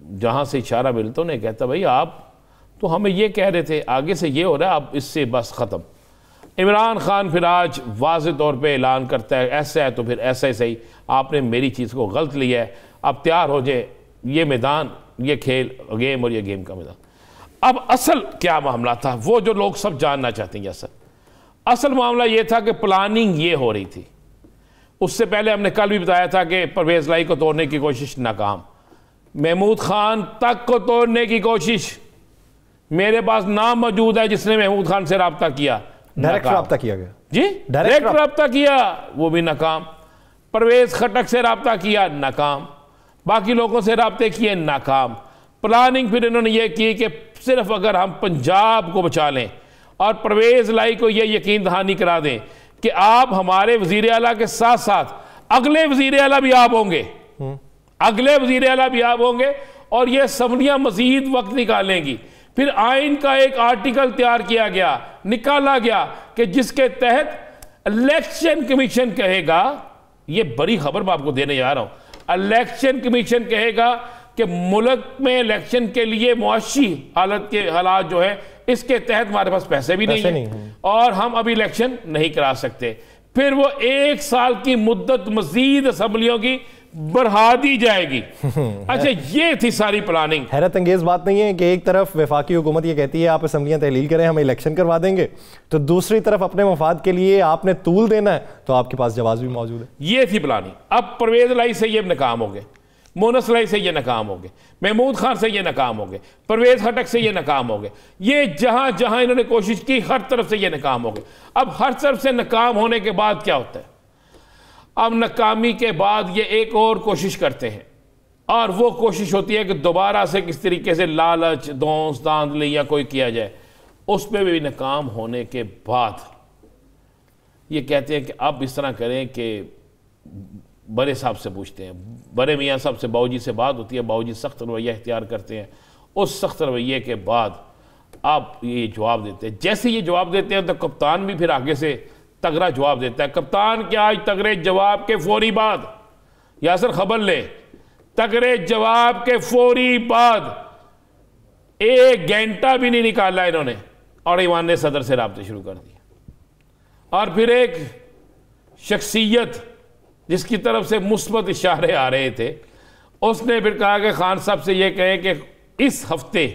جہاں سے اشارہ ملتا انہیں کہتا بھائی آپ تو ہمیں یہ کہہ رہے تھے، آگے سے یہ ہو رہا ہے، اب اس سے بس ختم۔ عمران خان پھر آج واضح طور پہ اعلان کرتا ہے ایسا ہے تو پھر ایسا ہی صحیح، آپ نے میری چیز کو غلط لیا ہے، اب تیار ہو جائے، یہ میدان، یہ کھیل گیم اور یہ گیم کا میدان۔ اب اصل کیا معاملہ تھا وہ جو لوگ سب جاننا چاہتے ہیں، اصل معاملہ یہ تھا کہ پلاننگ یہ ہو رہی تھی۔ اس سے پہلے ہم نے کل بھی بتایا تھا کہ پرویز لائی کو توڑنے کی کوشش ناکام، محمود خان تک کو توڑنے کی کوشش، میرے پاس نام موجود ہے جس نے محمود خان سے رابطہ کیا، ڈائریکٹ رابطہ کیا گیا، جی ڈائریکٹ رابطہ کیا، وہ بھی ناکام۔ پرویز خٹک سے رابطہ کیا، ناکام۔ باقی لوگوں سے رابطے کیے، ناکام۔ پلاننگ پھر انہوں نے یہ کی کہ صرف اگر ہم پنجاب کو بچا لیں اور پرویز لائی کو یہ یقین دہانی کرا دیں کہ آپ ہمارے وزیر اعلیٰ کے ساتھ ساتھ اگلے وزیر اعلیٰ بھی آپ ہوں گے، اگلے وزیر اعلیٰ بھی آپ ہوں گے، اور یہ اسمبلیاں مزید وقت نکالیں گی۔ پھر آئین کا ایک آرٹیکل تیار کیا گیا، نکالا گیا کہ جس کے تحت الیکشن کمیشن کہے گا، یہ بڑی خبر میں آپ کو دینے جا رہا ہوں، الیکشن کمیشن کہے گا کہ ملک میں الیکشن کے لیے معاشی حالات جو ہے اس کے تحت ہمارے پاس پیسے بھی نہیں ہیں اور ہم ابھی الیکشن نہیں کرا سکتے۔ پھر وہ 1 سال کی مدت مزید اسمبلیوں کی بڑھا دی جائے گی۔ اچھا یہ تھی ساری پلاننگ۔ حیرت انگیز بات نہیں ہے کہ ایک طرف وفاقی حکومت یہ کہتی ہے آپ اسمبلیاں تحلیل کریں ہم الیکشن کروا دیں گے، تو دوسری طرف اپنے مفاد کے لیے آپ نے طول دینا ہے تو آپ کے پاس جواز بھی موجود ہے۔ یہ تھی پلاننگ۔ اب پرویز لائی سے یہ ناکام ہو گئے، مونس لائی سے یہ ناکام ہو گئے، محمود خان سے یہ ناکام ہو گئے، پرویز خٹک سے یہ ناکام ہو گئے، یہ جہاں جہاں انہوں نے کوشش کی ہر طرف سے یہ ناکام ہو گئے۔ اب ہر طرف سے ناکام ہونے کے بعد کیا ہوتا ہے؟ اب ناکامی کے بعد یہ ایک اور کوشش کرتے ہیں، اور وہ کوشش ہوتی ہے کہ دوبارہ سے کس طریقے سے لالچ، دونس، داندلی یا کوئی کیا جائے۔ اس پہ بھی ناکام ہونے کے بعد یہ کہتے ہیں کہ اب اس طرح کریں کہ بڑے صاحب سے پوچھتے ہیں، بڑے میاں صاحب سے باؤجی سے بات ہوتی ہے، باؤجی سخت رویہ اختیار کرتے ہیں۔ اس سخت رویے کے بعد آپ یہ جواب دیتے ہیں، جیسے یہ جواب دیتے ہیں تو کپتان بھی پھر آگے سے تگڑا جواب دیتا ہے۔ کپتان کیا آج تگڑے جواب کے فوری بعد، یاسر خبر لے، تگڑے جواب کے فوری بعد 1 گھنٹہ بھی نہیں نکالا انہوں نے، اور ایوان نے صدر سے رابطے شروع کر دیا۔ اور پھر ایک شخصیت جس کی طرف سے مثبت اشارے آ رہے تھے، اس نے پھر کہا کہ خان صاحب سے یہ کہے کہ اس ہفتے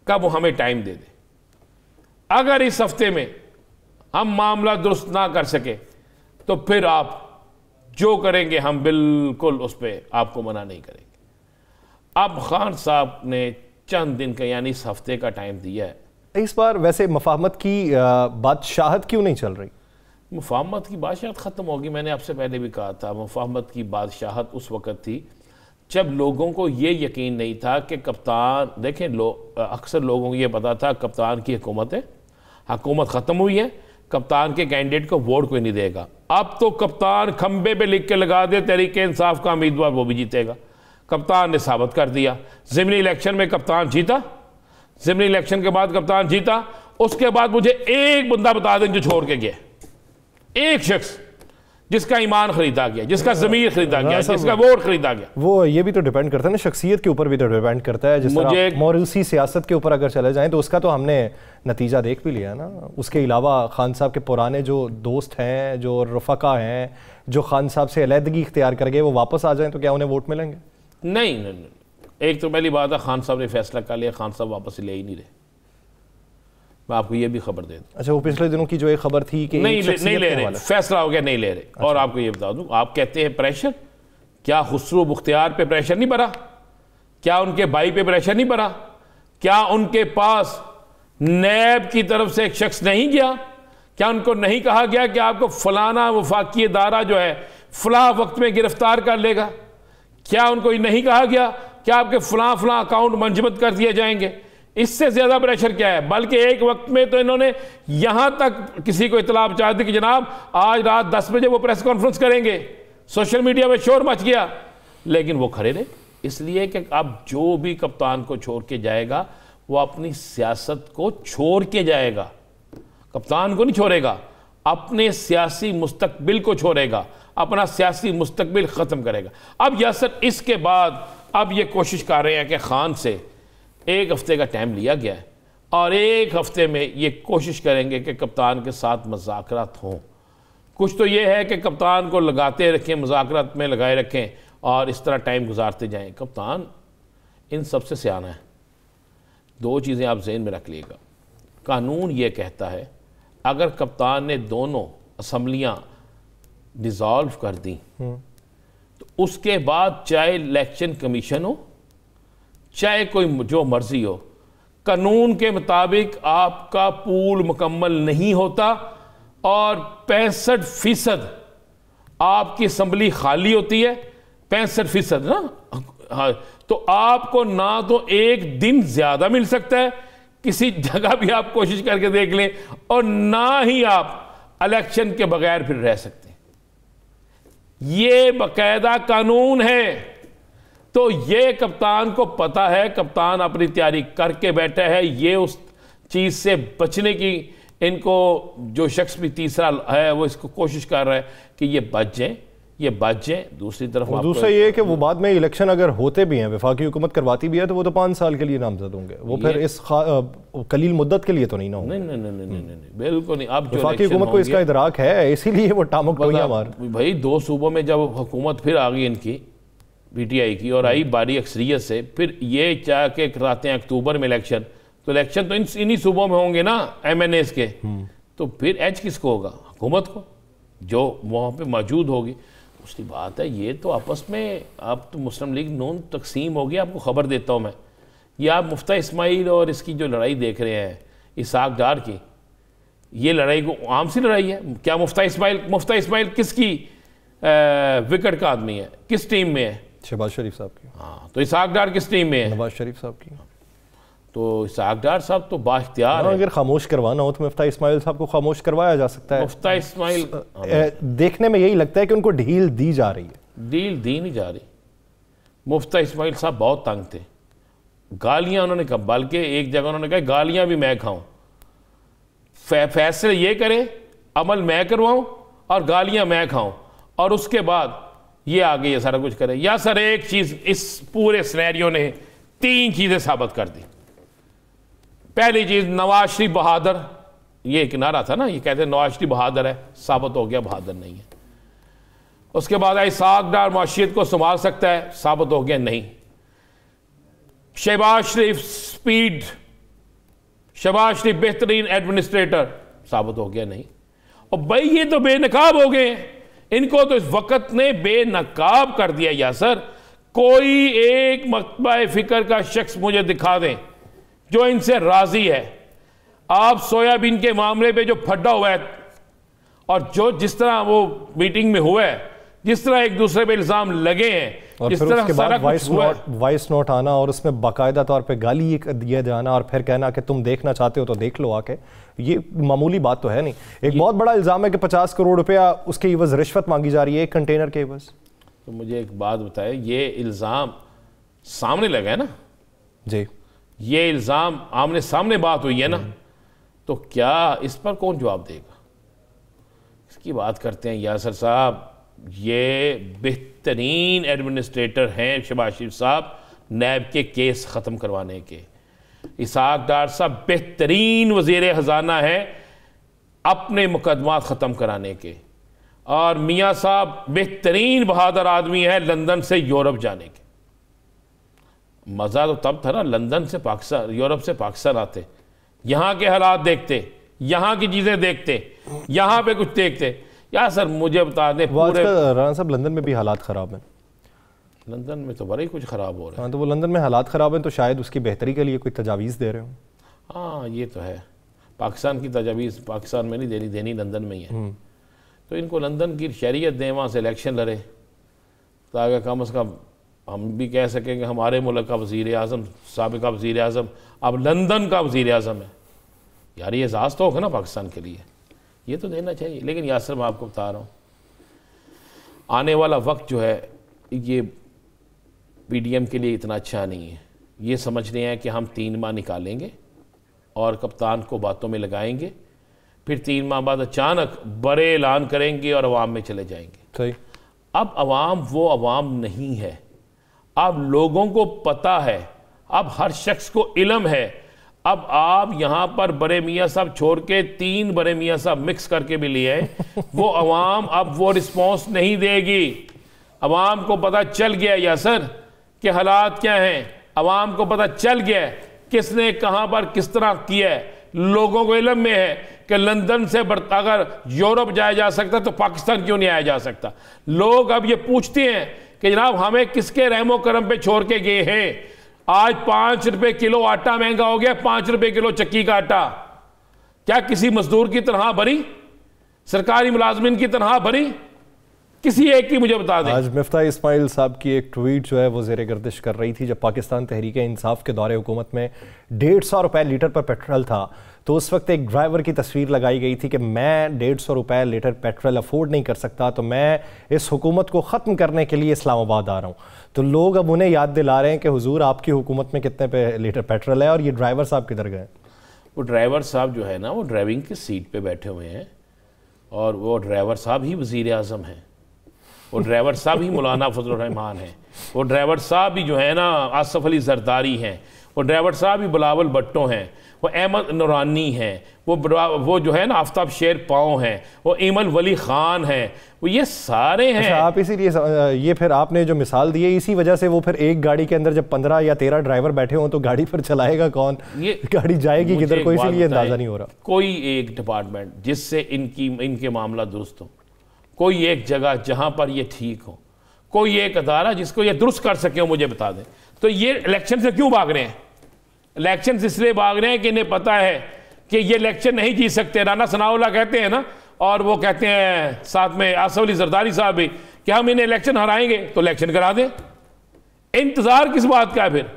کا وہ ہمیں ٹائم دے دے، اگر اس ہفتے میں ہم معاملہ درست نہ کر سکے تو پھر آپ جو کریں گے ہم بالکل اس پہ آپ کو منع نہیں کریں گے۔ اب خان صاحب نے چند دن کا یعنی اس ہفتے کا ٹائم دیا ہے۔ اس بار ویسے مفاہمت کی بادشاہت کیوں نہیں چل رہی؟ مفاہمت کی بادشاہت ختم ہوگی، میں نے آپ سے پہلے بھی کہا تھا، مفاہمت کی بادشاہت اس وقت تھی جب لوگوں کو یہ یقین نہیں تھا کہ کپتان، دیکھیں اکثر لوگوں کو یہ پتا تھا کپتان کی حکومت ہے، حکومت ختم ہوئی ہے، کپتان کے کینڈیڈیٹ کو ووٹ کوئی نہیں دے گا۔ اب تو کپتان کھمبے پہ لکھ کے لگا دے تحریک انصاف کا امیدوار وہ بھی جیتے گا۔ کپتان نے ثابت کر دیا، ضمنی الیکشن میں کپتان جیتا، ضمنی الیکشن کے بعد کپتان جیتا۔ اس کے بعد مجھے ایک بندہ بتا دیں جو چھوڑ کے گیا، ایک شخص جس کا ایمان خریدا گیا، جس کا ضمیر خریدا گیا، جس کا ووٹ خریدا گیا۔ وہ یہ بھی تو ڈیپینڈ کرتا ہے نا، شخصیت کے اوپر بھی تو ڈیپینڈ کرتا ہے۔ جس طرح موروثی سیاست کے اوپر اگر چلے جائیں تو اس کا تو ہم نے نتیجہ دیکھ بھی لیا نا۔ اس کے علاوہ خان صاحب کے پرانے جو دوست ہیں، جو رفقا ہیں، جو خان صاحب سے علیحدگی اختیار کر گئے، وہ واپس آ جائیں تو کیا انہیں ووٹ ملیں گے؟ نہیں، ایک تو پہلی بات ہے خان صاحب نے فیصلہ کر لیا، خان صاحب واپس لے ہی نہیں رہے، میں آپ کو یہ بھی خبر دے دوں۔ اچھا، وہ پچھلے دنوں کی جو ایک خبر تھی کہ نہیں لے رہے، فیصلہ ہو گیا نہیں لے رہے۔ اور آپ کو یہ بتا دوں، آپ کہتے ہیں پریشر، کیا خسرو بختیار پہ پریشر نہیں بڑھا؟ کیا ان کے بھائی پہ پریشر نہیں بڑھا؟ کیا ان کے پاس نیب کی طرف سے ایک شخص نہیں گیا؟ کیا ان کو نہیں کہا گیا کہ آپ کو فلانا وفاقی ادارہ جو ہے فلاں وقت میں گرفتار کر لے گا؟ کیا ان کو یہ نہیں کہا گیا کہ آپ کے فلاں اکاؤنٹ منجمد کر دیے جائیں گے؟ اس سے زیادہ پریشر کیا ہے؟ بلکہ ایک وقت میں تو انہوں نے یہاں تک کسی کو اطلاع پہنچا دی کہ جناب آج رات 10 بجے وہ پریس کانفرنس کریں گے، سوشل میڈیا میں شور مچ گیا، لیکن وہ کھڑے رہے، اس لیے کہ اب جو بھی کپتان کو چھوڑ کے جائے گا وہ اپنی سیاست کو چھوڑ کے جائے گا، کپتان کو نہیں چھوڑے گا، اپنے سیاسی مستقبل کو چھوڑے گا، اپنا سیاسی مستقبل ختم کرے گا۔ اب یاسر اس کے بعد اب یہ کوشش کر رہے ہیں کہ خان سے 1 ہفتے کا ٹائم لیا گیا ہے اور 1 ہفتے میں یہ کوشش کریں گے کہ کپتان کے ساتھ مذاکرات ہوں. کچھ تو یہ ہے کہ کپتان کو لگاتے رکھیں، مذاکرات میں لگائے رکھیں اور اس طرح ٹائم گزارتے جائیں. کپتان ان سب سے سیانہ ہے. 2 چیزیں آپ ذہن میں رکھ لیے گا. قانون یہ کہتا ہے اگر کپتان نے دونوں اسمبلیاں ڈیزالو کر دیں تو اس کے بعد چاہے الیکشن کمیشن ہو چاہے کوئی جو مرضی ہو، قانون کے مطابق آپ کا پول مکمل نہیں ہوتا اور 65% آپ کی اسمبلی خالی ہوتی ہے. 65% نا. ہاں تو آپ کو نہ تو 1 دن زیادہ مل سکتا ہے، کسی جگہ بھی آپ کوشش کر کے دیکھ لیں، اور نہ ہی آپ الیکشن کے بغیر پھر رہ سکتے ہیں. یہ باقاعدہ قانون ہے. تو یہ کپتان کو پتا ہے، کپتان اپنی تیاری کر کے بیٹھا ہے. یہ اس چیز سے بچنے کی ان کو جو شخص بھی تیسرا ہے وہ اس کو کوشش کر رہا ہے کہ یہ بچ جائیں. دوسری طرف دوسرا یہ ہے کہ وہ بعد میں الیکشن اگر ہوتے بھی ہیں، وفاقی حکومت کرواتی بھی ہے، تو وہ تو 5 سال کے لیے نامزد ہوں گے. وہ پھر اس قلیل مدت کے لیے تو نہیں نہ ہوں گے. نہیں بالکل نہیں. اب وفاقی حکومت کو اس کا ادراک ہے، اسی لیے وہ ٹامک ٹوئیاں مار. بھائی 2 صوبوں میں جب حکومت پھر آ گئی ان کی پی ٹی آئی کی اور آئی باری اکثریت سے، پھر یہ چاہ کے کراتے ہیں اکتوبر میں الیکشن، تو الیکشن تو انہی صوبوں میں ہوں گے نا ایم این ایز کے. تو پھر ایج کس کو ہوگا؟ حکومت کو، جو وہاں پہ موجود ہوگی. اس کی بات ہے یہ تو آپس میں اب تو مسلم لیگ نون تقسیم ہوگی. آپ کو خبر دیتا ہوں میں، یہ آپ مفتہ اسماعیل اور اس کی جو لڑائی دیکھ رہے ہیں اسحاق ڈار کی، یہ لڑائی کو عام سی لڑائی ہے. کیا مفتہ اسماعیل کس کی وکٹ کا آدمی ہے؟ کس ٹیم میں ہے؟ شہباز شریف صاحب کی. ہاں تو اسحاق ڈار کس ٹیم میں ہے؟ نواز شریف صاحب کی. تو اسحاق ڈار صاحب تو بااختیار ہے. اگر خاموش کروانا ہو تو مفتہ اسماعیل صاحب کو خاموش کروایا جا سکتا ہے. مفتہ اسماعیل دیکھنے میں یہی لگتا ہے کہ ان کو ڈھیل دی جا رہی ہے. ڈیل دی نہیں جا رہی. مفتہ اسماعیل صاحب بہت تنگ تھے. گالیاں انہوں نے کہا، بلکہ ایک جگہ انہوں نے کہا گالیاں بھی میں کھاؤں، فیصلے یہ کریں، عمل میں کرواؤں اور گالیاں میں کھاؤں، اور اس کے بعد یہ آگے یہ سارا کچھ کرے. یا سر ایک چیز اس پورے سینیریو نے 3 چیزیں ثابت کر دی. پہلی چیز، نواز شریف بہادر، یہ ایک نعرہ تھا نا، یہ کہتے ہیں نواز شریف بہادر ہے، ثابت ہو گیا بہادر نہیں ہے. اس کے بعد اسحاق ڈار معاشیت کو سنبھال سکتا ہے، ثابت ہو گیا نہیں. شہباز شریف سپیڈ، شہباز شریف بہترین ایڈمنسٹریٹر، ثابت ہو گیا نہیں. اور بھائی یہ تو بے نقاب ہو گئے ہیں. ان کو تو اس وقت نے بے نقاب کر دیا. یا سر کوئی ایک مکتبہ فکر کا شخص مجھے دکھا دیں جو ان سے راضی ہے. آپ سویابین کے معاملے پہ جو پھڈا ہوا ہے اور جو جس طرح وہ میٹنگ میں ہوا ہے، جس طرح ایک دوسرے پہ الزام لگے ہیں، اور جس پھر طرح اس کے سارا بعد کچھ ہوا ہے، وائس نوٹ آنا اور اس میں باقاعدہ طور پہ گالی دیا جانا اور پھر کہنا کہ تم دیکھنا چاہتے ہو تو دیکھ لو آ کے، یہ معمولی بات تو ہے نہیں. ایک بہت بڑا الزام ہے کہ 50 کروڑ روپیہ اس کے عوض رشوت مانگی جا رہی ہے ایک کنٹینر کے عوض. تو مجھے ایک بات بتائے، یہ الزام سامنے لگا ہے نا؟ جی یہ الزام آمنے سامنے بات ہوئی ہے نا؟ تو کیا اس پر کون جواب دے گا؟ اس کی بات کرتے ہیں یاسر صاحب، یہ بہترین ایڈمنسٹریٹر ہیں شہباز شریف صاحب نیب کے کیس ختم کروانے کے. اسحاق ڈار صاحب بہترین وزیر خزانہ ہے اپنے مقدمات ختم کرانے کے. اور میاں صاحب بہترین بہادر آدمی ہے لندن سے یورپ جانے کے. مزہ تو تب تھا نا، لندن سے پاکستان، یورپ سے پاکستان آتے، یہاں کے حالات دیکھتے، یہاں کی چیزیں دیکھتے، یہاں پہ کچھ دیکھتے. یا سر مجھے بتا دیں پورے رانا صاحب لندن میں بھی حالات خراب ہیں. لندن میں تو بڑا ہی کچھ خراب ہو رہا ہے. ہاں تو وہ لندن میں حالات خراب ہیں تو شاید اس کی بہتری کے لیے کوئی تجاویز دے رہے ہوں. ہاں یہ تو ہے، پاکستان کی تجاویز پاکستان میں نہیں دینی لندن میں ہی ہے. تو ان کو لندن کی شہریت دیں، وہاں سے الیکشن لڑے تاکہ کم از کم ہم بھی کہہ سکیں کہ ہمارے ملک کا وزیر اعظم، سابقہ وزیر اعظم اب لندن کا وزیر اعظم ہے. یار یہ اعزاز تو ہوگا نا پاکستان کے لیے، یہ تو دینا چاہیے. لیکن یاسر میں آپ کو بتا رہا ہوں آنے والا وقت جو ہے یہ پی ڈی ایم کے لیے اتنا اچھا نہیں ہے. یہ سمجھ رہے ہیں کہ ہم 3 ماہ نکالیں گے اور کپتان کو باتوں میں لگائیں گے، پھر 3 ماہ بعد اچانک بڑے اعلان کریں گے اور عوام میں چلے جائیں گے. صحیح. اب عوام وہ عوام نہیں ہے. اب لوگوں کو پتہ ہے، اب ہر شخص کو علم ہے. اب آپ یہاں پر بڑے میاں صاحب چھوڑ کے 3 بڑے میاں صاحب مکس کر کے بھی لیے وہ عوام اب وہ رسپانس نہیں دے گی. عوام کو پتہ چل گیا یاسر کہ حالات کیا ہیں. عوام کو پتہ چل گیا کس نے کہاں پر کس طرح کیا ہے. لوگوں کو علم میں ہے کہ لندن سے اگر یورپ جایا جا سکتا تو پاکستان کیوں نہیں آیا جا سکتا. لوگ اب یہ پوچھتے ہیں کہ جناب ہمیں کس کے رحم و کرم پہ چھوڑ کے گئے ہیں. آج 5 روپے کلو آٹا مہنگا ہو گیا, 5 روپے کلو چکی کا آٹا. کیا کسی مزدور کی تنخواہ بھری؟ سرکاری ملازمین کی تنخواہ بھری؟ کسی ایک کی مجھے بتا دیں. آج مفتاح اسماعیل صاحب کی ایک ٹویٹ جو ہے وہ زیر گردش کر رہی تھی. جب پاکستان تحریک انصاف کے دور حکومت میں 150 روپے لیٹر پر پیٹرول تھا تو اس وقت ایک ڈرائیور کی تصویر لگائی گئی تھی کہ میں 150 روپے لیٹر پیٹرول افورڈ نہیں کر سکتا تو میں اس حکومت کو ختم کرنے کے لیے اسلام آباد آ رہا ہوں. تو لوگ اب انہیں یاد دلا رہے ہیں کہ حضور آپ کی حکومت میں کتنے پہ لیٹر پیٹرول ہے اور یہ ڈرائیور صاحب کدھر گئے. وہ ڈرائیور صاحب جو ہے نا وہ ڈرائیونگ کی سیٹ پہ بیٹھے ہوئے ہیں اور وہ ڈرائیور صاحب ہی وزیر اعظم ہیں, وہ ڈرائیور صاحب ہی مولانا فضل الرحمان ہیں, وہ ڈرائیور صاحب ہی جو ہے نا آصف علی زرداری ہیں, وہ ڈرائیور صاحب ہی بلاول بھٹو ہیں, وہ احمد نورانی ہیں, وہ جو ہے نا آفتاب شیر پاؤں ہیں, وہ ایمن ولی خان ہیں, وہ یہ سارے ہیں. آپ اسی لیے یہ پھر آپ نے جو مثال دی ہے اسی وجہ سے وہ پھر ایک گاڑی کے اندر جب 15 یا 13 ڈرائیور بیٹھے ہوں تو گاڑی پر چلائے گا کون, گاڑی جائے گی کدھر, کوئی اسی لیے اندازہ نہیں ہو رہا. کوئی ایک ڈپارٹمنٹ جس سے ان کے معاملہ درست ہو, کوئی ایک جگہ جہاں پر یہ ٹھیک ہو, کوئی ایک ادارہ جس کو یہ درست کر سکے ہو, مجھے بتا دیں. تو یہ الیکشن سے کیوں بھاگ رہے ہیں؟ الیکشن اس لیے بھاگ رہے ہیں کہ انہیں پتہ ہے کہ یہ الیکشن نہیں جیت سکتے. رانا ثناء اللہ کہتے ہیں نا, اور وہ کہتے ہیں ساتھ میں آصف علی زرداری صاحب بھی کہ ہم انہیں الیکشن ہرائیں گے تو الیکشن کرا دیں. انتظار کس بات کا ہے پھر؟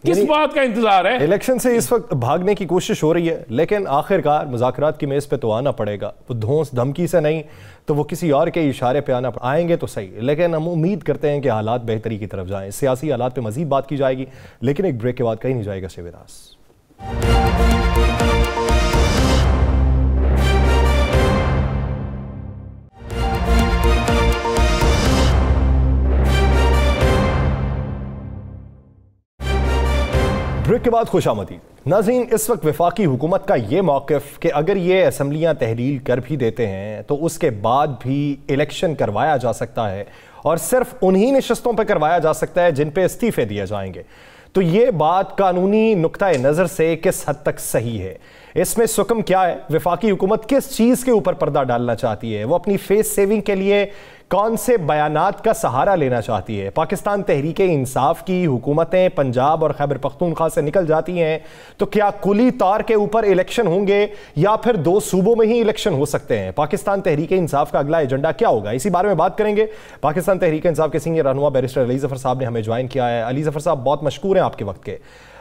کس بات کا انتظار ہے؟ الیکشن سے اس وقت بھاگنے کی کوشش ہو رہی ہے لیکن آخر کار مذاکرات کی میز پہ تو آنا پڑے گا. وہ دھونس دھمکی سے نہیں تو وہ کسی اور کے اشارے پہ آئیں گے تو صحیح, لیکن ہم امید کرتے ہیں کہ حالات بہتری کی طرف جائیں. سیاسی حالات پہ مزید بات کی جائے گی لیکن ایک بریک کے بعد کہیں نہیں جائے گا. Stay with us. بریک کے بعد خوش آمدید. ناظرین, اس وقت وفاقی حکومت کا یہ موقف کہ اگر یہ اسمبلیاں تحلیل کر بھی دیتے ہیں تو اس کے بعد بھی الیکشن کروایا جا سکتا ہے اور صرف انہی نشستوں پہ کروایا جا سکتا ہے جن پہ استعفے دیے جائیں گے. تو یہ بات قانونی نقطہ نظر سے کس حد تک صحیح ہے؟ اس میں سکم کیا ہے؟ وفاقی حکومت کس چیز کے اوپر پردہ ڈالنا چاہتی ہے؟ وہ اپنی فیس سیونگ کے لیے کون سے بیانات کا سہارا لینا چاہتی ہے؟ پاکستان تحریک انصاف کی حکومتیں پنجاب اور خیبر پختونخوا سے نکل جاتی ہیں تو کیا کلی طور کے اوپر الیکشن ہوں گے یا پھر 2 صوبوں میں ہی الیکشن ہو سکتے ہیں؟ پاکستان تحریک انصاف کا اگلا ایجنڈا کیا ہوگا؟ اسی بارے میں بات کریں گے. پاکستان تحریک انصاف کے سینئر رہنما بیرسٹر علی ظفر صاحب نے ہمیں جوائن کیا ہے. علی ظفر صاحب بہت مشکور ہیں آپ کے وقت کے.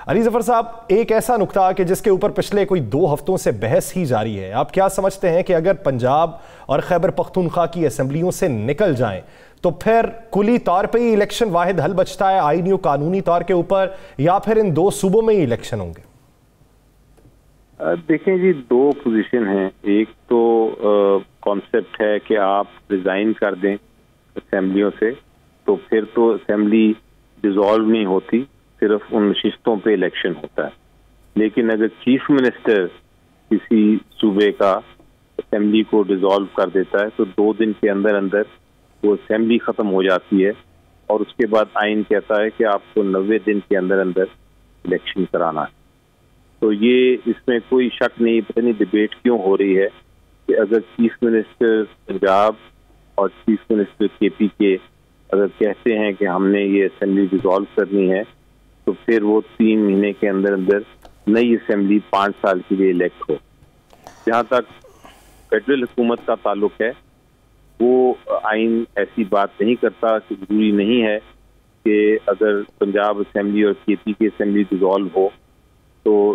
علی ظفر صاحب, ایک ایسا نقطہ کہ جس کے اوپر پچھلے کوئی 2 ہفتوں سے بحث ہی جاری ہے, آپ کیا سمجھتے ہیں کہ اگر پنجاب اور خیبر پختونخوا کی اسمبلیوں سے نکل جائیں تو پھر کلی طور پہ ہی الیکشن واحد حل بچتا ہے آئینی و قانونی طور کے اوپر, یا پھر ان 2 صوبوں میں ہی الیکشن ہوں گے؟ دیکھیں جی, 2 پوزیشن ہیں. ایک تو کانسیپٹ ہے کہ آپ ریزائن کر دیں اسمبلیوں سے تو پھر تو اسمبلی ڈیزالو نہیں ہوتی, صرف ان نشستوں پہ الیکشن ہوتا ہے. لیکن اگر چیف منسٹر کسی صوبے کا اسمبلی کو ڈیزالو کر دیتا ہے تو 2 دن کے اندر اندر وہ اسمبلی ختم ہو جاتی ہے اور اس کے بعد آئین کہتا ہے کہ آپ کو 90 دن کے اندر اندر الیکشن کرانا ہے. تو یہ اس میں کوئی شک نہیں, پتہ نہیں ڈبیٹ کیوں ہو رہی ہے کہ اگر چیف منسٹر پنجاب اور چیف منسٹر کے پی کے اگر کہتے ہیں کہ ہم نے یہ اسمبلی ڈیزالو کرنی ہے تو پھر وہ 3 مہینے کے اندر اندر نئی اسمبلی 5 سال کے لیے الیکٹ ہو. جہاں تک فیڈرل حکومت کا تعلق ہے وہ آئین ایسی بات نہیں کرتا کہ ضروری نہیں ہے کہ اگر پنجاب اسمبلی اور کے پی کی اسمبلی ڈیزالو ہو تو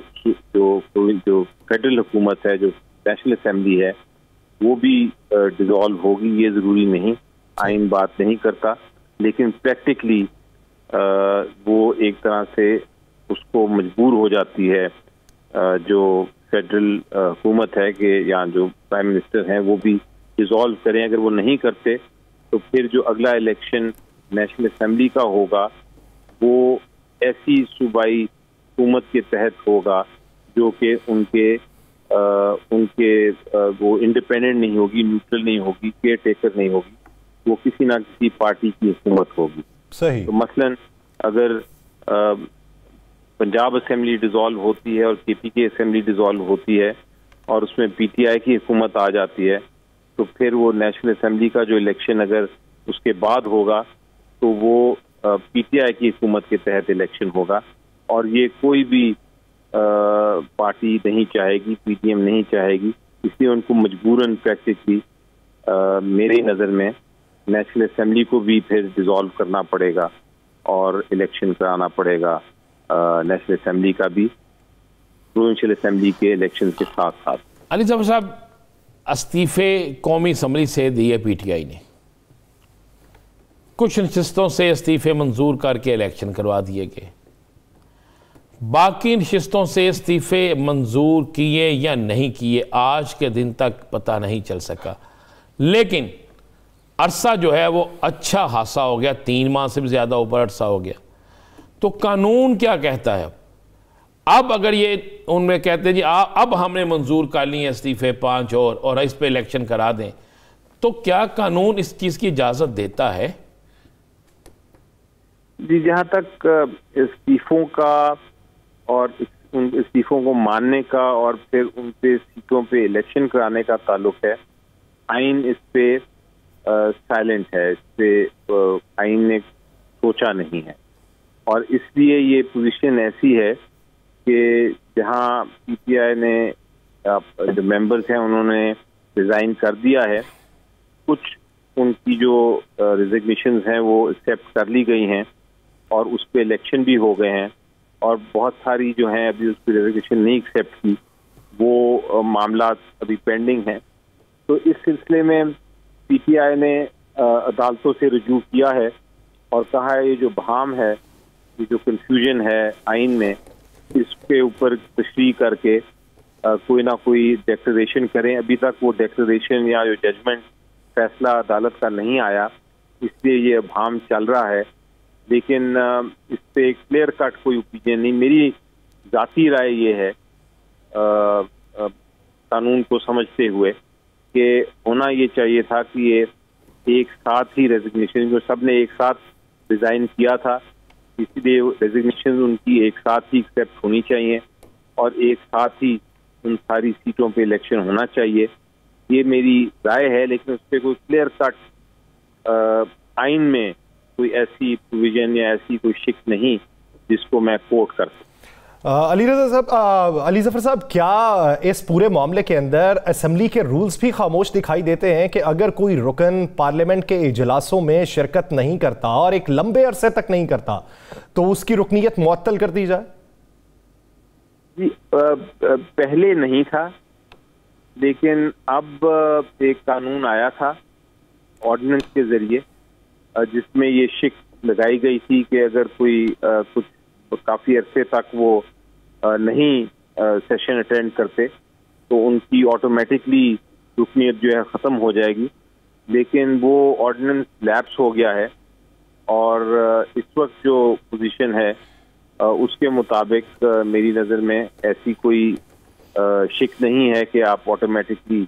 جو فیڈرل حکومت ہے, جو نیشنل اسمبلی ہے, وہ بھی ڈیزالو ہوگی. یہ ضروری نہیں, آئین بات نہیں کرتا. لیکن پریکٹیکلی وہ ایک طرح سے اس کو مجبور ہو جاتی ہے جو فیڈرل حکومت ہے کہ یا جو پرائم منسٹر ہیں وہ بھی ڈیزالو کریں. اگر وہ نہیں کرتے تو پھر جو اگلا الیکشن نیشنل اسمبلی کا ہوگا وہ ایسی صوبائی حکومت کے تحت ہوگا جو کہ ان کے وہ انڈیپینڈنٹ نہیں ہوگی، نیوٹرل نہیں ہوگی، کیئر ٹیکر نہیں ہوگی، وہ کسی نہ کسی پارٹی کی حکومت ہوگی. صحیح. تو مثلاً اگر پنجاب اسمبلی ڈیزالو ہوتی ہے اور کے پی کے اسمبلی ڈیزالو ہوتی ہے اور اس میں پی ٹی آئی کی حکومت آ جاتی ہے تو پھر وہ نیشنل اسمبلی کا جو الیکشن اگر اس کے بعد ہوگا تو وہ پی ٹی آئی کی حکومت کے تحت الیکشن ہوگا. اور یہ کوئی بھی پارٹی نہیں چاہے گی، پی ٹی ایم نہیں چاہے گی، اس لیے ان کو مجبوراً پریکٹیکلی میری نظر میں نیشنل اسمبلی کو بھی پھر ڈیزالو کرنا پڑے گا اور الیکشن کرانا پڑے گا نیشنل اسمبلی کا بھی پروونشل اسمبلی کے الیکشن کے ساتھ ساتھ. علی ظفر صاحب، استعفے قومی اسمبلی سے دیے پی ٹی آئی نے، کچھ نشستوں سے استعفے منظور کر کے الیکشن کروا دیے گئے، باقی نشستوں سے استعفے منظور کیے یا نہیں کیے آج کے دن تک پتہ نہیں چل سکا، لیکن عرصہ جو ہے وہ اچھا خاصا ہو گیا، 3 ماہ سے بھی زیادہ اوپر عرصہ ہو گیا. تو قانون کیا کہتا ہے اب اگر یہ ان میں کہتے ہیں جی اب ہم نے منظور کر لی ہیں استعفے 5 اور اس پہ الیکشن کرا دیں، تو کیا قانون اس چیز کی اجازت دیتا ہے؟ جی، جہاں تک استعفوں کا اور ان استعفوں کو ماننے کا اور پھر ان پہ سیٹوں پہ الیکشن کرانے کا تعلق ہے، آئین اس پہ سائلنٹ ہے، اس پہ آئین نے سوچا نہیں ہے. اور اس لیے یہ پوزیشن ایسی ہے کہ جہاں پی ٹی آئی نے جو ممبرز ہیں انہوں نے ریزائن کر دیا ہے، کچھ ان کی جو ریزگنیشنز ہیں وہ ایکسیپٹ کر لی گئی ہیں اور اس پہ الیکشن بھی ہو گئے ہیں، اور بہت ساری جو ہیں ابھی اس کی ریزگنیشن نہیں ایکسیپٹ کی، وہ معاملات ابھی پینڈنگ ہیں. تو اس سلسلے میں پی ٹی آئی نے عدالتوں سے رجوع کیا ہے اور کہا ہے یہ جو بہام ہے، یہ جو کنفیوژن ہے آئین میں، اس کے اوپر تشریح کر کے کوئی نہ کوئی ڈیکلریشن کریں. ابھی تک وہ ڈیکلریشن یا جو ججمنٹ فیصلہ عدالت کا نہیں آیا، اس لیے یہ ابہام چل رہا ہے. لیکن اس پہ کلیئر کٹ کوئی اوپینین نہیں. میری ذاتی رائے یہ ہے قانون کو سمجھتے ہوئے کہ ہونا یہ چاہیے تھا کہ یہ ایک ساتھ ہی ریزگنیشن، جو سب نے ایک ساتھ ریزائن کیا تھا، اسی لیے ریزگنیشن ان کی ایک ساتھ ہی ایکسیپٹ ہونی چاہیے اور ایک ساتھ ہی ان ساری سیٹوں پہ الیکشن ہونا چاہیے. یہ میری رائے ہے، لیکن اس پہ کوئی کلیئر کٹ آئین میں کوئی ایسی پروویژن یا ایسی کوئی شک نہیں جس کو میں کوٹ کر سکوں. علی ظفر صاحب، کیا اس پورے معاملے کے اندر اسمبلی کے رولز بھی خاموش دکھائی دیتے ہیں کہ اگر کوئی رکن پارلیمنٹ کے اجلاسوں میں شرکت نہیں کرتا اور ایک لمبے عرصے تک نہیں کرتا تو اس کی رکنیت معطل کر دی جائے؟ جی، پہلے نہیں تھا، لیکن اب ایک قانون آیا تھا آرڈیننس کے ذریعے جس میں یہ شک لگائی گئی تھی کہ اگر کوئی کچھ کافی عرصے تک وہ نہیں سیشن اٹینڈ کرتے تو ان کی آٹومیٹکلی رکنیت جو ہے ختم ہو جائے گی. لیکن وہ آرڈیننس لیپس ہو گیا ہے اور اس وقت جو پوزیشن ہے اس کے مطابق میری نظر میں ایسی کوئی شک نہیں ہے کہ آپ آٹومیٹکلی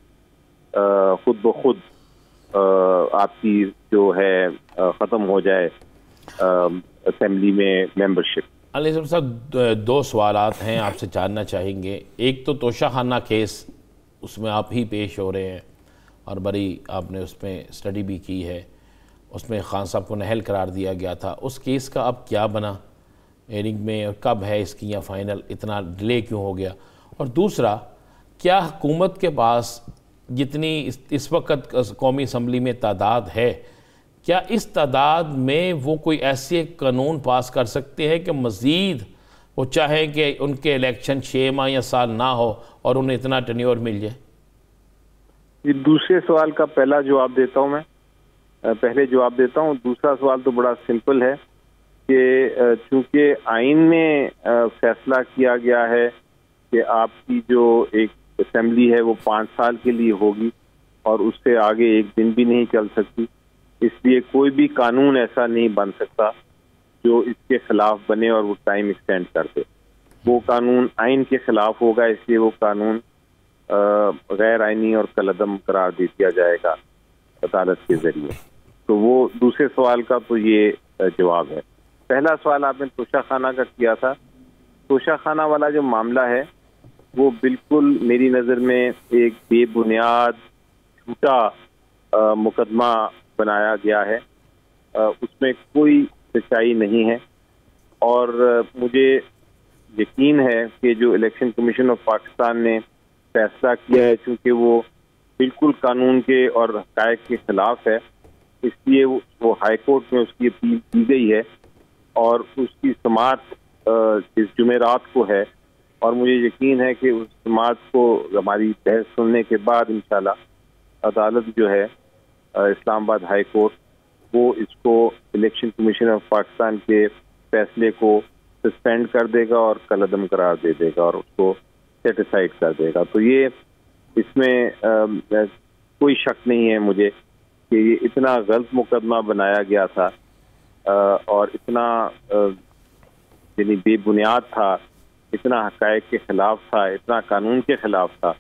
خود بخود آپ کی جو ہے ختم ہو جائے اسمبلی میں ممبرشپ. علی ظفر صاحب، 2 سوالات ہیں آپ سے جاننا چاہیں گے. ایک تو توشہ خانہ کیس، اس میں آپ ہی پیش ہو رہے ہیں اور بڑی آپ نے اس میں اسٹڈی بھی کی ہے، اس میں خان صاحب کو نااہل قرار دیا گیا تھا. اس کیس کا اب کیا بنا ہیئرنگ میں، اور کب ہے اس کی یا فائنل، اتنا ڈیلے کیوں ہو گیا؟ اور دوسرا، کیا حکومت کے پاس جتنی اس وقت قومی اسمبلی میں تعداد ہے، کیا اس تعداد میں وہ کوئی ایسے قانون پاس کر سکتے ہیں کہ مزید وہ چاہیں کہ ان کے الیکشن 6 ماہ یا سال نہ ہو اور انہیں اتنا ٹینیور مل جائے؟ دوسرے سوال کا پہلا جواب دیتا ہوں میں، پہلے جواب دیتا ہوں. دوسرا سوال تو بڑا سمپل ہے کہ چونکہ آئین میں فیصلہ کیا گیا ہے کہ آپ کی جو ایک اسمبلی ہے وہ 5 سال کے لیے ہوگی اور اس سے آگے ایک دن بھی نہیں چل سکتی، اس لیے کوئی بھی قانون ایسا نہیں بن سکتا جو اس کے خلاف بنے اور وہ ٹائم ایکسٹینڈ کر دے. وہ قانون آئین کے خلاف ہوگا، اس لیے وہ قانون غیر آئینی اور کالعدم قرار دے دیا جائے گا عدالت کے ذریعے. تو وہ دوسرے سوال کا تو یہ جواب ہے. پہلا سوال آپ نے توشہ خانہ کا کیا تھا. توشہ خانہ والا جو معاملہ ہے وہ بالکل میری نظر میں ایک بے بنیاد جھوٹا مقدمہ بنایا گیا ہے. اس میں کوئی سچائی نہیں ہے، اور مجھے یقین ہے کہ جو الیکشن کمیشن آف پاکستان نے فیصلہ کیا ہے چونکہ وہ بالکل قانون کے اور حقائق کے خلاف ہے، اس لیے وہ ہائی کورٹ میں اس کی اپیل کی گئی ہے اور اس کی سماعت اس جمعرات کو ہے. اور مجھے یقین ہے کہ اس سماعت کو ہماری بحث سننے کے بعد انشاءاللہ عدالت جو ہے اسلام آباد ہائی کورٹ وہ اس کو الیکشن کمیشن آف پاکستان کے فیصلے کو سسپینڈ کر دے گا اور کالعدم قرار دے دے گا اور اس کو سیٹ اسائڈ کر دے گا. تو یہ اس میں کوئی شک نہیں ہے مجھے کہ یہ اتنا غلط مقدمہ بنایا گیا تھا اور اتنا یعنی بے بنیاد تھا، اتنا حقائق کے خلاف تھا، اتنا قانون کے خلاف تھا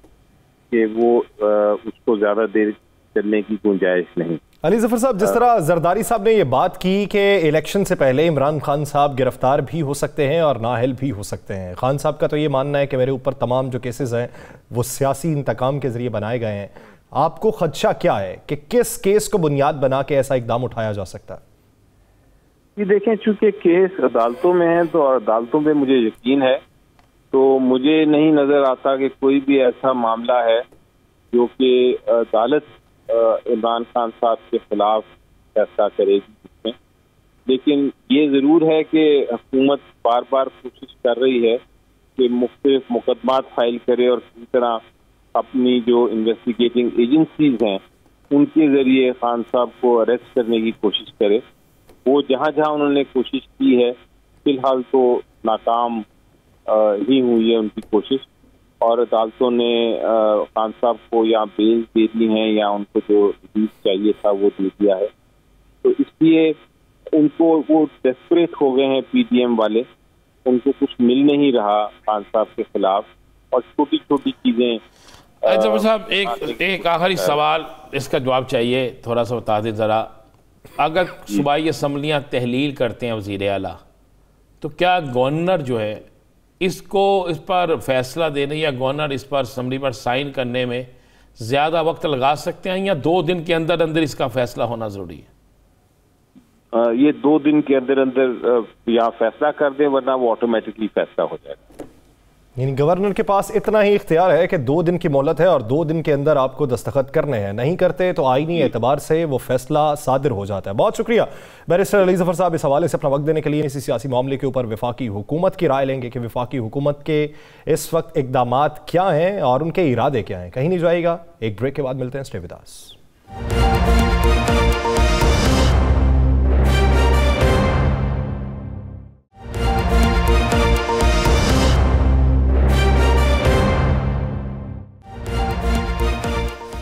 کہ وہ اس کو زیادہ دیر چلنے کی گنجائش نہیں. علی ظفر صاحب، جس طرح زرداری صاحب نے یہ بات کی کہ الیکشن سے پہلے عمران خان صاحب گرفتار بھی ہو سکتے ہیں اور نااہل بھی ہو سکتے ہیں، خان صاحب کا تو یہ ماننا ہے کہ میرے اوپر تمام جو کیسز ہیں وہ سیاسی انتقام کے ذریعے بنائے گئے ہیں. آپ کو خدشہ کیا ہے کہ کس کیس کو بنیاد بنا کے ایسا اقدام اٹھایا جا سکتا ہے؟ یہ دیکھیں، چونکہ کیس عدالتوں میں ہے تو عدالتوں پہ مجھے یقین ہے، تو مجھے نہیں نظر آتا کہ کوئی بھی ایسا معاملہ ہے جو کہ عدالت عمران خان صاحب کے خلاف فیصلہ کرے گی اس میں. لیکن یہ ضرور ہے کہ حکومت بار بار کوشش کر رہی ہے کہ مختلف مقدمات فائل کرے اور اسی طرح اپنی جو انویسٹیگیٹنگ ایجنسیز ہیں ان کے ذریعے خان صاحب کو اریسٹ کرنے کی کوشش کرے. وہ جہاں جہاں انہوں نے کوشش کی ہے فی الحال تو ناکام ہی ہوئی ہے ان کی کوشش، اور عدالتوں نے خان صاحب کو یا بیل دے دی ہیں یا ان کو جو ریلیز چاہیے تھا وہ دے دیا ہے. تو اس لیے ان کو وہ ڈیسپریٹ ہو گئے ہیں پی ڈی ایم والے، ان کو کچھ مل نہیں رہا خان صاحب کے خلاف، اور چھوٹی چھوٹی چیزیں. ظفر صاحب ایک آخری سوال، اس کا جواب چاہیے، تھوڑا سا بتا دیں ذرا. اگر صوبائی اسمبلیاں تحلیل کرتے ہیں وزیر اعلیٰ، تو کیا گورنر جو ہے اس پر فیصلہ دینے یا گورنر اس پر اسمبلی پر سائن کرنے میں زیادہ وقت لگا سکتے ہیں، یا 2 دن کے اندر اندر اس کا فیصلہ ہونا ضروری ہے؟ یہ 2 دن کے اندر اندر یا فیصلہ کر دیں، ورنہ وہ آٹومیٹکلی فیصلہ ہو جائے گا. یعنی گورنر کے پاس اتنا ہی اختیار ہے کہ 2 دن کی مہلت ہے اور 2 دن کے اندر آپ کو دستخط کرنے ہیں، نہیں کرتے تو آئینی اعتبار سے وہ فیصلہ صادر ہو جاتا ہے. بہت شکریہ بیرسٹر علی ظفر صاحب اس حوالے سے اپنا وقت دینے کے لیے. اسی سیاسی معاملے کے اوپر وفاقی حکومت کی رائے لیں گے کہ وفاقی حکومت کے اس وقت اقدامات کیا ہیں اور ان کے ارادے کیا ہیں. کہیں نہیں جائے گا، ایک بریک کے بعد ملتے ہیں. Stay with us.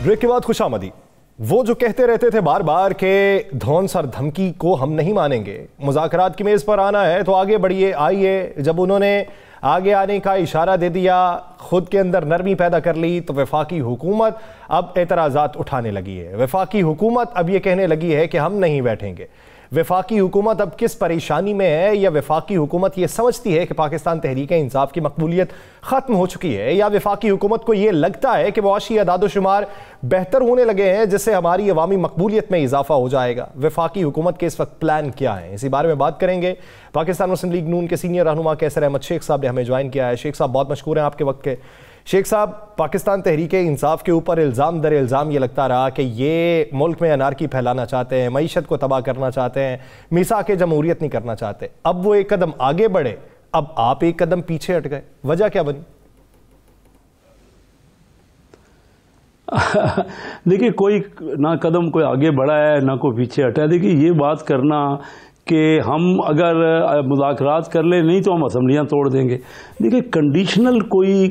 بریک کے بعد خوش آمدید. وہ جو کہتے رہتے تھے بار بار کہ دھونس اور دھمکی کو ہم نہیں مانیں گے، مذاکرات کی میز پر آنا ہے تو آگے بڑھیے، آئیے. جب انہوں نے آگے آنے کا اشارہ دے دیا، خود کے اندر نرمی پیدا کر لی، تو وفاقی حکومت اب اعتراضات اٹھانے لگی ہے. وفاقی حکومت اب یہ کہنے لگی ہے کہ ہم نہیں بیٹھیں گے. وفاقی حکومت اب کس پریشانی میں ہے؟ یا وفاقی حکومت یہ سمجھتی ہے کہ پاکستان تحریک انصاف کی مقبولیت ختم ہو چکی ہے؟ یا وفاقی حکومت کو یہ لگتا ہے کہ معاشی اعداد و شمار بہتر ہونے لگے ہیں جس سے ہماری عوامی مقبولیت میں اضافہ ہو جائے گا؟ وفاقی حکومت کے اس وقت پلان کیا ہے؟ اسی بارے میں بات کریں گے. پاکستان مسلم لیگ نون کے سینئر رہنما کیسر احمد شیخ صاحب نے ہمیں جوائن کیا ہے. شیخ صاحب بہت مشکور ہیں آپ کے وقت کے. شیخ صاحب، پاکستان تحریک انصاف کے اوپر الزام در الزام یہ لگتا رہا کہ یہ ملک میں انارکی پھیلانا چاہتے ہیں، معیشت کو تباہ کرنا چاہتے ہیں، میثاق جمہوریت نہیں کرنا چاہتے. اب وہ ایک قدم آگے بڑھے، اب آپ ایک قدم پیچھے ہٹ گئے، وجہ کیا بنی؟ دیکھیے، کوئی نہ قدم کوئی آگے بڑھا ہے نہ کوئی پیچھے ہٹا ہے. دیکھیے، یہ بات کرنا کہ ہم اگر مذاکرات کر لیں نہیں تو ہم اسمبلیاں توڑ دیں گے، دیکھیے کنڈیشنل کوئی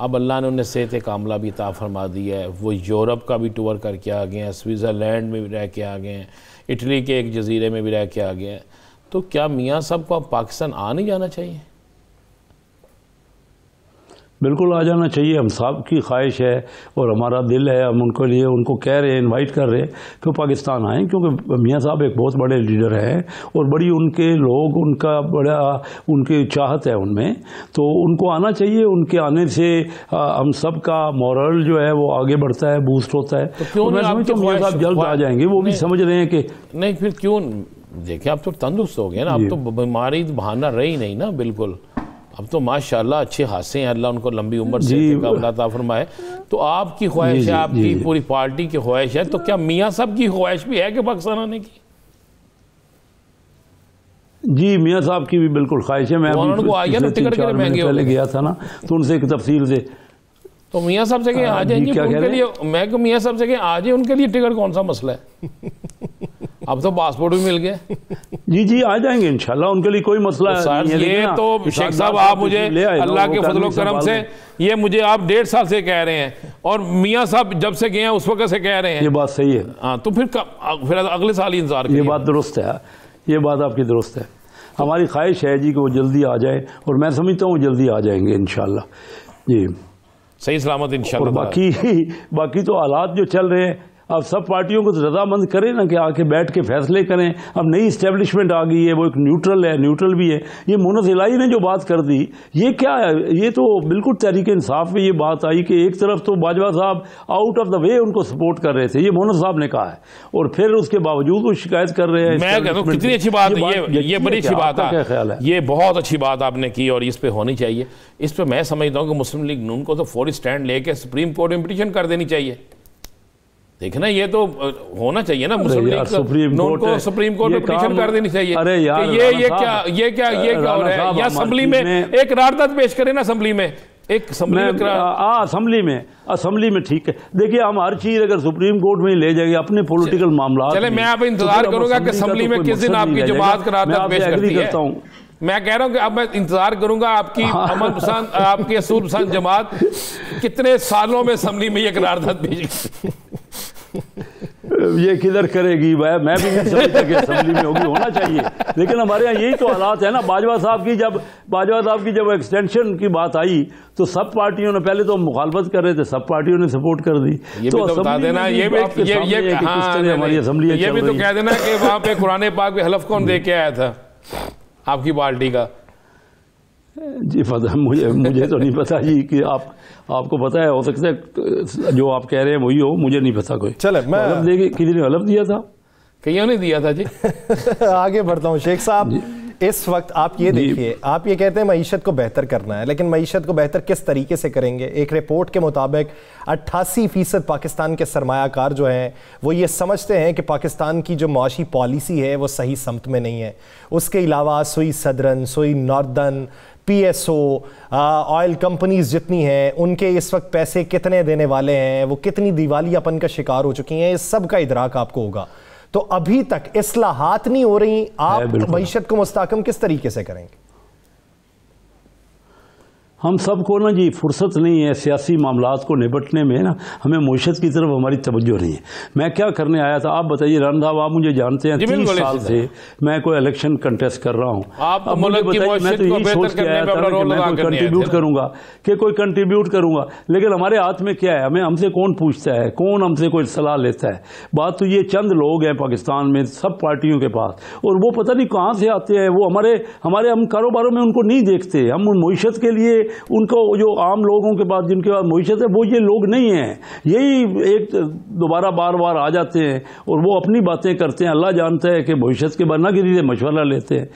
اب اللہ نے انہیں صحت کاملہ بھی عطا فرما دی ہے، وہ یورپ کا بھی ٹور کر کے آ گئے ہیں، سوئٹزرلینڈ میں بھی رہ کے آ گئے ہیں، اٹلی کے ایک جزیرے میں بھی رہ کے آ گئے ہیں. تو کیا میاں صاحب کو اب پاکستان آ نہیں جانا چاہیے؟ بالکل آ جانا چاہیے. ہم سب کی خواہش ہے اور ہمارا دل ہے، ہم ان کے لیے ان کو کہہ رہے ہیں، انوائٹ کر رہے ہیں کہ وہ پاکستان آئیں، کیونکہ میاں صاحب ایک بہت بڑے لیڈر ہیں اور بڑی ان کے لوگ، ان کا بڑا ان کی چاہت ہے ان میں، تو ان کو آنا چاہیے. ان کے آنے سے ہم سب کا مورل جو ہے وہ آگے بڑھتا ہے، بوسٹ ہوتا ہے. میں سمجھتا ہوں میاں صاحب جلد آ جائیں گے، وہ بھی سمجھ رہے ہیں کہ نہیں. پھر کیوں دیکھیں، اب تو تندرست ہو گئے نا، اب تو بیماری بہانہ رہی نہیں نا بالکل. اب تو ماشاءاللہ اچھے خاصے ہیں، اللہ ان کو لمبی عمر سے عطا فرمائے. تو آپ کی خواہش ہے، آپ کی پوری پارٹی کی خواہش ہے، تو کیا میاں صاحب کی خواہش بھی ہے کہ پاکستان آنے کی؟ جی میاں صاحب کی بھی بالکل خواہش ہے. میں پہلے گیا تھا نا تو ان سے ایک تفصیل سے تو میاں صاحب سے کہ آ جائیں گے ان کے لیے. میں کہ میاں صاحب سے کہ آ جائیں ان کے لیے ٹکٹ کون سا مسئلہ ہے؟ اب تو پاسپورٹ بھی مل گیا. جی آ جائیں گے انشاءاللہ، ان کے لیے کوئی مسئلہ نہیں ہے. یہ تو شیخ صاحب آپ مجھے اللہ کے فضل و کرم سے یہ مجھے آپ 1.5 سال سے کہہ رہے ہیں، اور میاں صاحب جب سے گئے ہیں اس وقت سے کہہ رہے ہیں. یہ بات صحیح ہے. ہاں تو پھر اگلے سال ہی انتظار یہ بات درست ہے، یہ بات آپ کی درست ہے. ہماری خواہش ہے جی کہ وہ جلدی آ جائیں، اور میں سمجھتا ہوں وہ جلدی آ جائیں گے انشاءاللہ. جی صحیح سلامت انشاءاللہ. اور باقی تو حالات جو چل رہے ہیں، اب سب پارٹیوں کو رضامند کریں نا کہ آ کے بیٹھ کے فیصلے کریں. اب نئی اسٹیبلشمنٹ آ گئی ہے، وہ ایک نیوٹرل ہے، نیوٹرل بھی ہے. یہ مونس الہی نے جو بات کر دی، یہ کیا ہے؟ یہ تو بالکل تحریک انصاف میں یہ بات آئی کہ ایک طرف تو باجوہ صاحب آؤٹ آف دا وے ان کو سپورٹ کر رہے تھے، یہ مونس صاحب نے کہا ہے، اور پھر اس کے باوجود وہ شکایت کر رہے ہیں. میں کہتا ہوں کتنی اچھی بات ہے، یہ بڑی اچھی بات ہے، یہ بہت اچھی بات آپ نے کی اور اس پہ ہونی چاہیے. اس پہ میں سمجھتا ہوں کہ مسلم لیگ نون کو تو فوری سٹینڈ لے کے سپریم کورٹ میں پٹیشن کر دینی چاہیے. دیکھنا یہ تو ہونا چاہیے نا، مسلم لیگ نون کو سپریم کورٹ میں پٹیشن کر دینی چاہیے کہ یہ کیا ہو رہا ہے. یا اسمبلی میں ایک قرارداد پیش کریں نا، اسمبلی میں ایک اسمبلی میں ٹھیک ہے. دیکھیے ہم ہر چیز اگر سپریم کورٹ میں لے جائیں گے اپنے پولیٹیکل معاملات. چلے میں آپ انتظار کروں گا کہ اسمبلی میں کس دن آپ کی جماعت قرارداد پیش کرتی ہے. میں کہہ رہا ہوں کہ اب میں انتظار کروں گا آپ کی امن پسند، آپ کی اصول پسند جماعت کتنے سالوں میں اسمبلی میں یہ قرارداد پیش یہ کدھر کرے گی. میں بھی نہیں سمجھتا کہ اسمبلی میں ہوگی، ہونا چاہیے. لیکن ہمارے ہاں یہی تو حالات ہے نا. باجوہ صاحب کی جب ایکسٹینشن کی بات آئی تو سب پارٹیوں نے، پہلے تو مخالفت کر رہے تھے، سب پارٹیوں نے سپورٹ کر دی. یہ بھی تو بتا دینا، یہ بھی تو کہہ دینا کہ وہاں پہ قرآن پاک پہ حلف کون دے کے آیا تھا آپ کی پارٹی کا. جی پتہ مجھے تو نہیں پتا جی، کہ آپ کو پتا ہے، ہو سکتا ہے جو آپ کہہ رہے ہیں وہی ہو، مجھے نہیں پتا. کوئی چلے میں کسی نے حلف دیا تھا، کئیوں نے دیا تھا. جی آگے بڑھتا ہوں. شیخ صاحب اس وقت آپ یہ دیکھیے، آپ یہ کہتے ہیں معیشت کو بہتر کرنا ہے، لیکن معیشت کو بہتر کس طریقے سے کریں گے؟ ایک رپورٹ کے مطابق 88% پاکستان کے سرمایہ کار جو ہیں وہ یہ سمجھتے ہیں کہ پاکستان کی جو معاشی پالیسی ہے وہ صحیح سمت میں نہیں ہے. اس کے علاوہ سوئی سدرن، سوئی ناردن، P S O, oil companies جتنی ہیں، ان کے اس وقت پیسے کتنے دینے والے ہیں، وہ کتنی دیوالیہ پن کا شکار ہو چکی ہیں، اس سب کا ادراک آپ کو ہوگا. تو ابھی تک اصلاحات نہیں ہو رہی، آپ معیشت کو مستحکم کس طریقے سے کریں گے؟ ہم سب کو نا جی فرصت نہیں ہے سیاسی معاملات کو نپٹنے میں نا، ہمیں معیشت کی طرف ہماری توجہ نہیں ہے. میں کیا کرنے آیا تھا آپ بتائیے. ران صاحب آپ مجھے جانتے ہیں، 30 سال سے میں کوئی الیکشن کنٹیسٹ کر رہا ہوں. اب مجھے بتائیے، میں تو یہی سوچ کے آیا تھا کہ میں کوئی کنٹریبیوٹ کروں گا، لیکن ہمارے ہاتھ میں کیا ہے؟ ہم سے کون پوچھتا ہے؟ کون ہم سے کوئی صلاح لیتا ہے؟ بات تو یہ چند لوگ ہیں پاکستان میں سب پارٹیوں کے پاس، اور وہ پتہ نہیں کہاں سے آتے ہیں. وہ ہمارے ہم کاروباروں میں ان کو نہیں دیکھتے. ہم معیشت کے لیے ان کو، جو عام لوگوں کے پاس جن کے پاس معیشت ہے، وہ یہ لوگ نہیں ہیں. یہی ایک دوبارہ بار آ جاتے ہیں اور وہ اپنی باتیں کرتے ہیں. اللہ جانتا ہے کہ معیشت کے بعد نہ کسی سے مشورہ لیتے ہیں.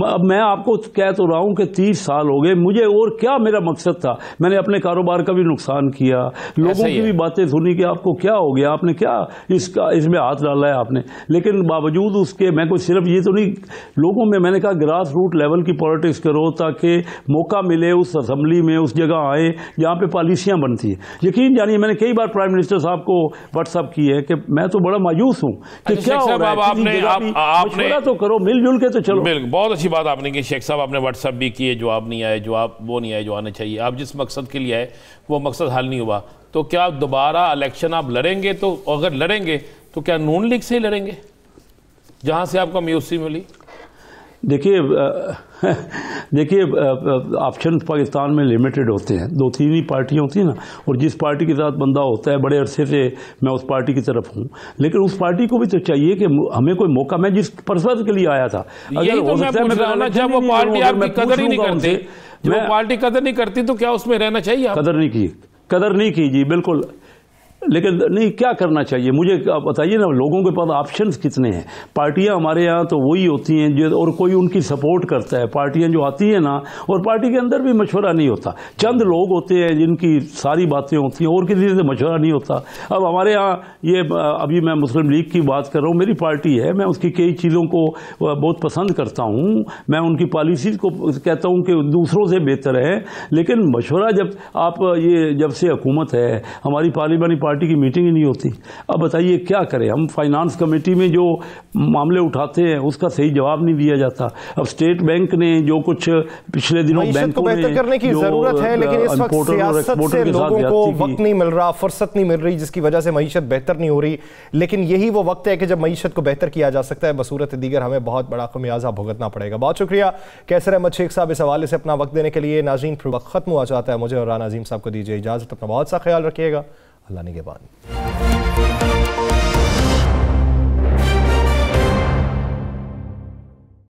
اب میں آپ کو کہہ تو رہا ہوں کہ 30 سال ہو گئے مجھے، اور کیا میرا مقصد تھا؟ میں نے اپنے کاروبار کا بھی نقصان کیا، لوگوں کی بھی باتیں سنی کہ آپ کو کیا ہو گیا، آپ نے کیا اس میں ہاتھ ڈالا ہے آپ نے. لیکن باوجود اس کے میں کوئی صرف یہ تو نہیں، لوگوں میں نے کہا گراس روٹ لیول کی پالیٹکس کرو تاکہ موقع ملے اس اسمبلی اسمبلی میں اس جگہ آئیں جہاں پہ پالیسیاں بنتی ہیں۔ یقین جانیے میں نے کئی بار پرائم منسٹر صاحب کو واٹس اپ کی ہے کہ میں تو بڑا مایوس ہوں کہ کیا ہو رہا ہے، مشورہ تو کرو، مل جل کے تو چلو۔ بالکل، بہت اچھی بات آپ نے کی شیخ صاحب، آپ نے واٹس اپ بھی کیے، جواب نہیں آئے، جواب وہ نہیں آئے جو آنے چاہیے۔ آپ جس مقصد کے لیے آئے وہ مقصد حل نہیں ہوا، تو کیا دوبارہ الیکشن آپ لڑیں گے؟ تو اگر لڑیں گے تو کیا نون لیگ سے ہی لڑیں گے جہاں سے آپ کو میوسی ملی؟ دیکھیے آپشن پاکستان میں لمیٹڈ ہوتے ہیں، 2-3 ہی پارٹیاں ہوتی ہیں نا، اور جس پارٹی کے ساتھ بندہ ہوتا ہے بڑے عرصے سے میں اس پارٹی کی طرف ہوں، لیکن اس پارٹی کو بھی تو چاہیے کہ ہمیں کوئی موقع، میں جس پرپز کے لیے آیا تھا، یہی تو میں پوچھ رہا ہوں نا، جب وہ پارٹی آپ کی قدر ہی نہیں کرتی، جب وہ پارٹی قدر نہیں کرتی تو کیا اس میں رہنا چاہیے؟ قدر نہیں کی جی، بالکل، لیکن نہیں کیا کرنا چاہیے مجھے بتائیے نا، لوگوں کے پاس آپشنز کتنے ہیں؟ پارٹیاں ہمارے ہاں تو وہی ہوتی ہیں جو، اور کوئی ان کی سپورٹ کرتا ہے، پارٹیاں جو آتی ہیں نا، اور پارٹی کے اندر بھی مشورہ نہیں ہوتا، چند لوگ ہوتے ہیں جن کی ساری باتیں ہوتی ہیں اور کسی سے مشورہ نہیں ہوتا۔ اب ہمارے ہاں یہ ابھی میں مسلم لیگ کی بات کر رہا ہوں، میری پارٹی ہے، میں اس کی کئی چیزوں کو بہت پسند کرتا ہوں، میں ان کی پالیسیز کو کہتا ہوں کہ دوسروں سے بہتر ہے، لیکن مشورہ جب آپ یہ جب سے حکومت ہے، ہماری پارلیمانی پارٹی کی میٹنگ ہی نہیں ہوتی۔ اب بتائیے کیا کریں؟ ہم فائنانس کمیٹی میں جو معاملے اٹھاتے ہیں اس کا صحیح جواب نہیں دیا جاتا۔ اب اسٹیٹ بینک نے جو کچھ پچھلے دنوں معیشت کو بہتر کرنے کی ضرورت ہے، لیکن اس وقت سیاست سے لوگوں کو وقت نہیں مل رہا، فرصت نہیں مل رہی، جس کی وجہ سے معیشت بہتر نہیں ہو رہی۔ لیکن یہی وہ وقت ہے کہ جب معیشت کو بہتر کیا جا سکتا ہے، بصورت دیگر ہمیں بہت بڑا خمیازہ بھگتنا پڑے گا۔ بہت شکریہ کیسر احمد شیخ صاحب اس حوالے سے اپنا وقت دینے کے لیے۔ ناظرین، وقت ختم ہوا چاہتا ہے، مجھے اور رانا عظیم صاحب کو دیجیے اجازت، اپنا بہت سا خیال رکھیے گا، اللہ نگہبان۔